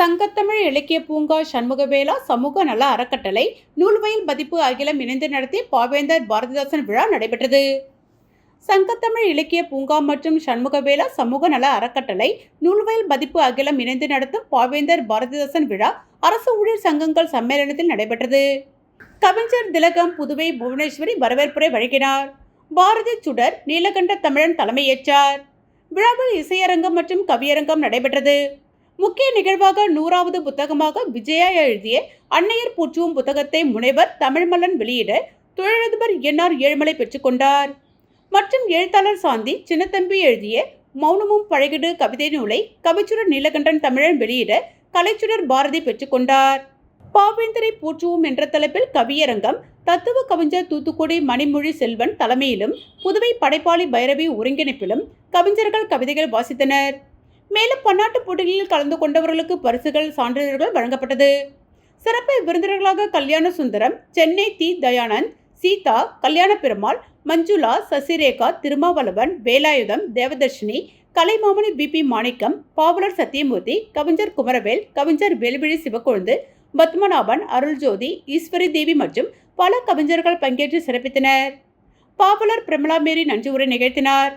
சங்கத்தமிழ் இலக்கிய பூங்கா சண்முகவேலா சமூக நல அறக்கட்டளை நூல்வயல் பதிப்பு அகிலம் இணைந்து நடத்திய பாவேந்தர் பாரதிதாசன் விழா நடைபெற்றது. சங்கத்தமிழ் இலக்கிய பூங்கா மற்றும் சண்முகவேலா சமூக நல அறக்கட்டளை நூல்வயல் பதிப்பு அகிலம் இணைந்து நடத்தும் பாவேந்தர் பாரதிதாசன் விழா அரசு ஊழியர் சங்கங்கள் சம்மேளனத்தில் நடைபெற்றது. கவிஞர் திலகம் புதுவை புவனேஸ்வரி வரவேற்புரை வழங்கினார். பாரதி சுடர் நீலகண்ட தமிழன் தலைமையேற்றார். விழாவில் இசையரங்கம் மற்றும் கவியரங்கம் நடைபெற்றது. முக்கிய நிகழ்வாக 100வது புத்தகமாக விஜயா எழுதிய அன்னையர் போற்றுவோம் புத்தகத்தை முனைவர் தமிழ்மலன் வெளியிட தொழிலதிபர் என்ஆர் ஏழுமலை பெற்றுக்கொண்டார். மற்றும் எழுத்தாளர் சாந்தி சின்னத்தம்பி எழுதிய மௌனமும் பழகிடு கவிதை நூலை கவிச்சுடர் நீலகண்டன் தமிழன் வெளியிட கலைச்சுடர் பாரதி பெற்றுக்கொண்டார். பாவேந்தரை போற்றுவோம் என்ற தலைப்பில் கவியரங்கம் தத்துவ கவிஞர் தூத்துக்குடி மணிமொழி செல்வன் தலைமையிலும் புதுவை படைப்பாளி பைரவி ஒருங்கிணைப்பிலும் கவிஞர்கள் கவிதைகள் வாசித்தனர். மேலும் பன்னாட்டு போட்டிகளில் கலந்து கொண்டவர்களுக்கு பரிசுகள் சான்றிதழ்கள் வழங்கப்பட்டது. சிறப்பு விருந்தினர்களாக கல்யாண சுந்தரம், சென்னை தி தயானந்த், சீதா, கல்யாண பெருமாள், மஞ்சுளா, சசிரேகா, திருமாவளவன், வேலாயுதம், தேவதர்ஷினி, கலைமாமணி பிபி மாணிக்கம், பாவலர் சத்தியமூர்த்தி, கவிஞர் குமரவேல், கவிஞர் வேலுவிழி சிவக்கொழுந்து, பத்மநாபன், அருள்ஜோதி, ஈஸ்வரி தேவி மற்றும் பல கவிஞர்கள் பங்கேற்று சிறப்பித்தனர். பாவலர் பிரமலா மேரி நன்றி உரை நிகழ்த்தினார்.